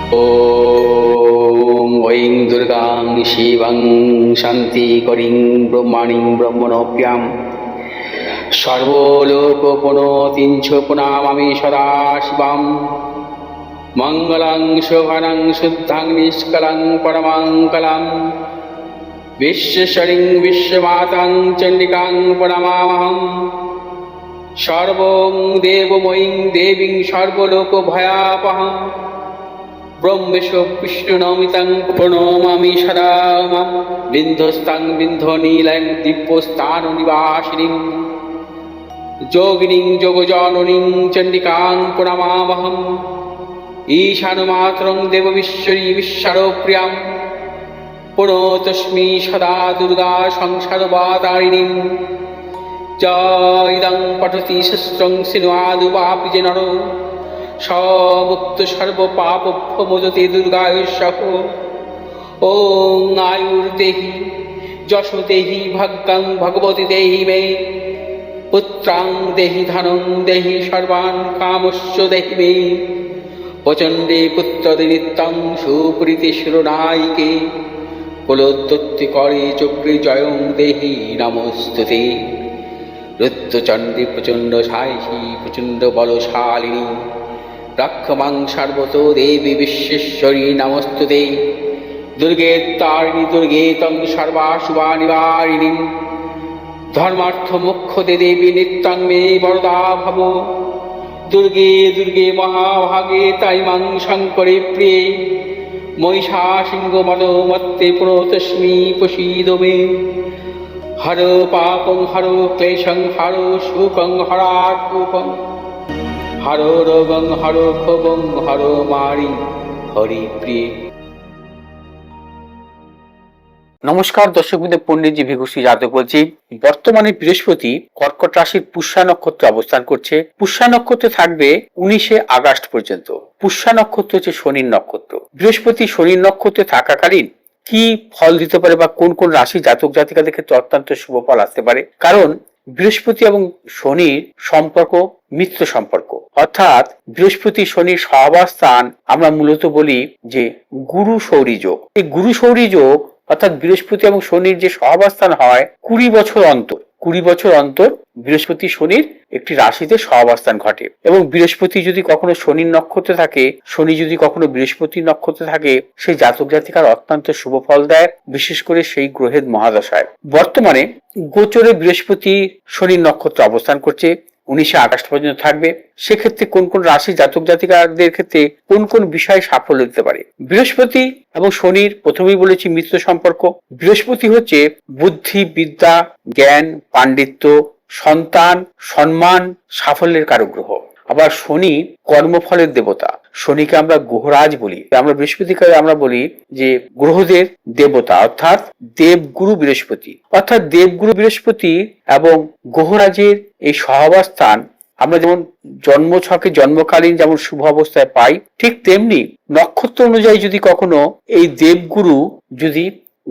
ॐ ऐं दुर्गां शिवं शान्तिकरीं ब्रह्माणीं ब्रह्मणोऽप्यां सर्वलोकपुनोतीं च पुनामामि सदा शिवां मङ्गलं शोभनं शुद्धं निष्कलं परमङ्गलं विश्वेश्वरीं विश्वमातां चण्डिकां प्रणमामहम् सर्वं देवमयीं देवीं सर्वलोकभयापहम् ब्रह्मेशो विष्णुनमितं प्रणमामि सदा मां बिन्धस्तां बिन्धनीलं दिव्यस्थाननिवासिनीं योगिनीं योगजननीं चण्डिकां प्रणमामहम् ईशानमातरं देवविश्वरी विश्वप्रियां प्रणतोऽस्मि सदा दुर्गा संसारवातारिणीं इदं पठति शस्त्रं सिन्वादुवापि च नरो मुक्त सर्वपापभ्यमोचते दुर्गायुष्यः। ॐ आयुर्देहि यशो देहि भाग्यं भगवती देहि मे पुत्रां देहि धनं देहि सर्वान् कामस्य देहि मे प्रचण्डे पुत्रदे नित्यं सुप्रीति शिरोनायिके कुलोत्पत्तिकरे चक्रे जयं देहि नमोस्तुते। रुद्रचण्डे प्रचण्ड सायिषी प्रचण्ड बलशालिनी रक्षमां सर्वतो देवी विश्वेश्वरी नमोस्तुते। दुर्गे तारिणी दुर्गे तं सर्वाशुभानिवारिणीं धर्मार्थ मोक्षदे देवी नित्यं मे वरदा भव। दुर्गे दुर्गे महाभागे ताइमां शङ्करे प्रिये महिषासिंहमदोमत्ते प्रणतोऽस्मि प्रसीद मे। हरो पापं हरो क्लेशं हरो शोकं हरात्मकं हरो रोगं हरो क्षोभं हरो मारि हरिप्रिये। নমস্কার দর্শক বৃন্দ, পণ্ডিতজি ভিঘুশ্রী যাদব বলছি। বর্তমানে বৃহস্পতি কর্কট রাশির পুষ্যা নক্ষত্রে অবস্থান করছে। পুষ্যা নক্ষত্রে থাকবে 19শে আগস্ট পর্যন্ত। পুষ্যা নক্ষত্র হচ্ছে শনির নক্ষত্র। বৃহস্পতি শনির নক্ষত্রে থাকাকালীন কি ফল দিতে পারে বা কোন কোন রাশি জাতক জাতিকাদের ক্ষেত্রে অত্যন্ত শুভ ফল আসতে পারে? কারণ বৃহস্পতি এবং শনির সম্পর্ক মিত্র সম্পর্ক, অর্থাৎ বৃহস্পতি শনির সহাবস্থান আমরা মূলত বলি যে গুরু সৌরী যোগ। এই গুরু সৌরী যোগ অর্থাৎ বৃহস্পতি এবং শনির যে সহাবস্থান হয় 20 বছর অন্তর, 20 বছর অন্তর বৃহস্পতি শনির একটি রাশিতে সহাবস্থান ঘটে। এবং বৃহস্পতি যদি কখনো শনির নক্ষত্রে থাকে, শনি যদি কখনো বৃহস্পতির নক্ষত্রে থাকে, সেই জাতক জাতিকার অত্যন্ত শুভ ফল দেয়, বিশেষ করে সেই গ্রহের মহাদশায়। বর্তমানে গোচরে বৃহস্পতি শনির নক্ষত্রে অবস্থান করছে, 19শে আগস্ট পর্যন্ত থাকবে। সেক্ষেত্রে কোন কোন রাশি জাতক জাতিকাদের ক্ষেত্রে কোন কোন বিষয়ে সাফল্য দিতে পারে? বৃহস্পতি এবং শনির প্রথমেই বলেছি মিত্র সম্পর্ক। বৃহস্পতি হচ্ছে বুদ্ধি, বিদ্যা, জ্ঞান, পাণ্ডিত্য, সন্তান, সম্মান, সাফল্যের কারক গ্রহ। আবার শনি কর্মফলের দেবতা। শনিকে আমরা গ্রহরাজ বলি। আমরা বৃহস্পতিকে আমরা বলি যে গ্রহদের দেবতা, অর্থাৎ দেবগুরু বৃহস্পতি। অর্থাৎ দেবগুরু বৃহস্পতি এবং গ্রহরাজের এই সহাবস্থান আমরা যেমন জন্মছকে জন্মকালীন যেমন শুভ অবস্থায় পাই, ঠিক তেমনি নক্ষত্র অনুযায়ী যদি কখনো এই দেবগুরু যদি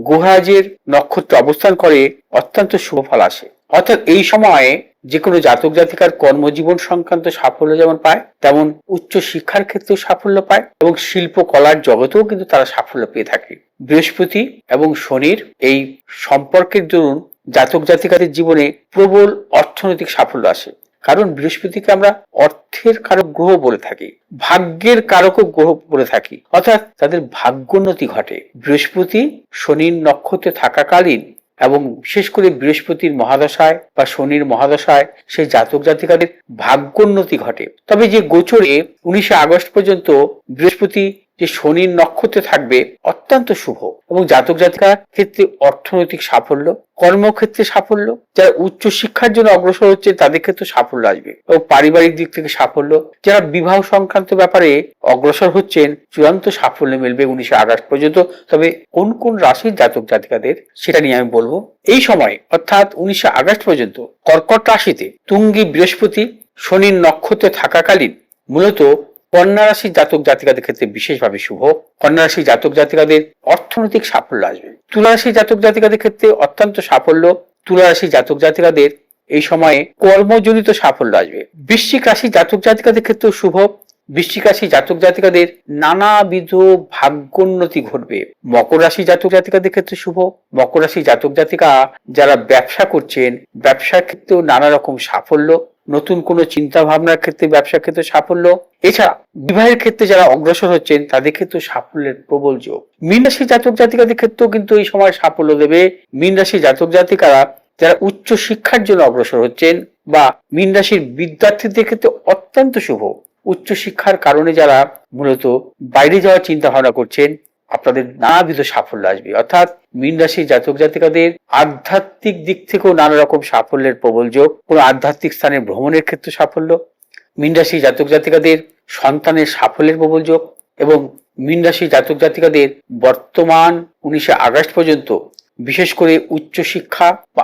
গ্রহরাজের নক্ষত্রে অবস্থান করে অত্যন্ত শুভ ফল আসে। অর্থাৎ এই সময়ে যে কোনো জাতক জাতিকার কর্মজীবন সংক্রান্ত সাফল্য যেমন পায়, তেমন উচ্চ শিক্ষার ক্ষেত্রেও সাফল্য পায় এবং শিল্প কলার জগতেও কিন্তু তারা সাফল্য পেয়ে থাকে। বৃহস্পতি এবং শনির এই সম্পর্কের দরুন জাতক জাতিকাদের জীবনে প্রবল অর্থনৈতিক সাফল্য আসে। কারণ বৃহস্পতিকে আমরা অর্থের কারক গ্রহ বলে থাকি, ভাগ্যের কারক গ্রহ বলে থাকি, অর্থাৎ তাদের ভাগ্যোন্নতি ঘটে বৃহস্পতি শনির নক্ষত্রে থাকাকালীন। এবং বিশেষ করে বৃহস্পতির মহাদশায় বা শনির মহাদশায় সেই জাতক জাতিকাদের ভাগ্যোন্নতি ঘটে। তবে যে গোচরে 19শে আগস্ট পর্যন্ত বৃহস্পতি যে শনির নক্ষত্রে থাকবে অত্যন্ত শুভ এবং জাতক জাতিকার ক্ষেত্রে অর্থনৈতিক সাফল্য, কর্মক্ষেত্রে সাফল্য, যারা উচ্চ শিক্ষার জন্য অগ্রসর হচ্ছে তাদের ক্ষেত্রে সাফল্য আসবে এবং পারিবারিক দিক থেকে সাফল্য, যারা বিবাহ সংক্রান্ত ব্যাপারে অগ্রসর হচ্ছেন চূড়ান্ত সাফল্য মিলবে 19শে আগস্ট পর্যন্ত। তবে কোন কোন রাশির জাতক জাতিকাদের সেটা নিয়ে আমি বলবো। এই সময় অর্থাৎ 19শে আগস্ট পর্যন্ত কর্কট রাশিতে তুঙ্গী বৃহস্পতি শনির নক্ষত্রে থাকাকালীন মূলত কন্যা রাশির জাতক জাতিকাদের ক্ষেত্রে বিশেষভাবে শুভ। কন্যা রাশির জাতক জাতিকাদের অর্থনৈতিক সাফল্য আসবে। তুলা রাশির জাতক জাতিকাদের ক্ষেত্রে অত্যন্ত সাফল্য। তুলা রাশির জাতক জাতিকাদের এই সময়ে কর্মজনিত সাফল্য আসবে। বৃশ্চিক রাশির জাতক জাতিকাদের ক্ষেত্রেও শুভ। বৃশ্চিক রাশি জাতক জাতিকাদের নানাবিধ ভাগ্যোন্নতি ঘটবে। মকর রাশি জাতক জাতিকাদের ক্ষেত্রে শুভ। মকর রাশি জাতক জাতিকা যারা ব্যবসা করছেন, ব্যবসার ক্ষেত্রেও নানা রকম সাফল্য, নতুন কোনো চিন্তা ভাবনার ক্ষেত্রে ব্যবসার ক্ষেত্রে সাফল্য, এছাড়া বিবাহের ক্ষেত্রে যারা অগ্রসর হচ্ছেন তাদের ক্ষেত্রে সাফল্যের প্রবল যোগ। মীন রাশি জাতক জাতিকাদের ক্ষেত্রেও কিন্তু এই সময় সাফল্য দেবে। মীন রাশি জাতক জাতিকারা যারা উচ্চ শিক্ষার জন্য অগ্রসর হচ্ছেন বা মীন রাশির বিদ্যার্থীদের ক্ষেত্রে অত্যন্ত শুভ। উচ্চ শিক্ষার কারণে যারা মূলত বাইরে যাওয়ার চিন্তা ভাবনা করছেন, আপনাদের নানাবিধ সাফল্য আসবে। অর্থাৎ মীন রাশির জাতক জাতিকাদের আধ্যাত্মিক দিক থেকেও নানা রকম সাফল্যের প্রবল যোগ। কোনো আধ্যাত্মিক স্থানে ভ্রমণের ক্ষেত্রে সাফল্য, মীন রাশি জাতক জাতিকাদের সন্তানের সাফল্যের প্রবল যোগ এবং মীন রাশি জাতক জাতিকাদের বর্তমান 19শে আগস্ট পর্যন্ত বিশেষ করে উচ্চ শিক্ষা বা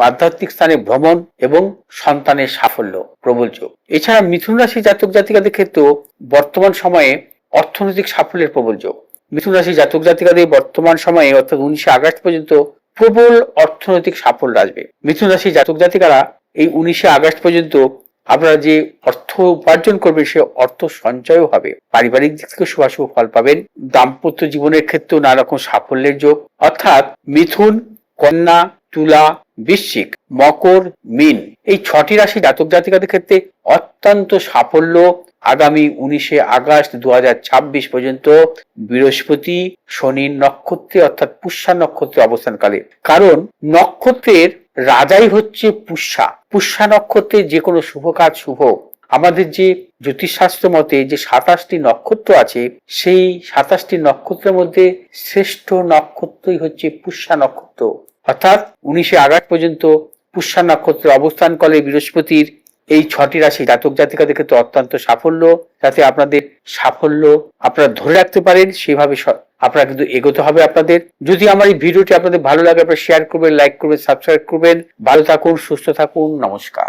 আধ্যাত্মিক স্থানে ভ্রমণ এবং সন্তানের সাফল্য প্রবল যোগ। এছাড়া মিথুন রাশি জাতক জাতিকাদের ক্ষেত্রেও বর্তমান সময়ে অর্থনৈতিক সাফল্যের প্রবল যোগ। মিথুন রাশি জাতক জাতিকাদের বর্তমান সময়ে অর্থাৎ 19শে আগস্ট পর্যন্ত প্রবল অর্থনৈতিক সাফল্য আসবে। মিথুন রাশি জাতক জাতিকারা এই 19শে আগস্ট পর্যন্ত আপনারা যে অর্থ উপার্জন করবেন সে অর্থ সঞ্চয়ও হবে। পারিবারিক দিক থেকে শুভাশুভ ফল পাবেন। দাম্পত্য জীবনের ক্ষেত্রেও নানা রকম সাফল্যের যোগ। অর্থাৎ মিথুন, কন্যা, তুলা, বৃশ্চিক, মকর, মীন এই 6টি রাশি জাতক জাতিকাদের ক্ষেত্রে অত্যন্ত সাফল্য আগামী 19শে আগস্ট 2026 পর্যন্ত বৃহস্পতি শনির নক্ষত্রে অর্থাৎ পুষ্যা নক্ষত্রে অবস্থানকালে। কারণ নক্ষত্রের রাজাই হচ্ছে পুষ্যা। পুষ্যা নক্ষত্রে যে কোনো শুভ কাজ শুভ। আমাদের যে জ্যোতিষশাস্ত্র মতে যে 27টি নক্ষত্র আছে, সেই 27টি নক্ষত্রের মধ্যে শ্রেষ্ঠ নক্ষত্রই হচ্ছে পুষ্যা নক্ষত্র। অর্থাৎ 19শে আগস্ট পর্যন্ত পুষ্যা নক্ষত্রে অবস্থানকালে বৃহস্পতির এই 6টি রাশি জাতক জাতিকাদের ক্ষেত্রে অত্যন্ত সাফল্য। যাতে আপনাদের সাফল্য আপনারা ধরে রাখতে পারেন সেভাবে আপনারা কিন্তু এগোতে হবে আপনাদের। যদি আমার এই ভিডিওটি আপনাদের ভালো লাগে আপনারা শেয়ার করবেন, লাইক করবেন, সাবস্ক্রাইব করবেন। ভালো থাকুন, সুস্থ থাকুন, নমস্কার।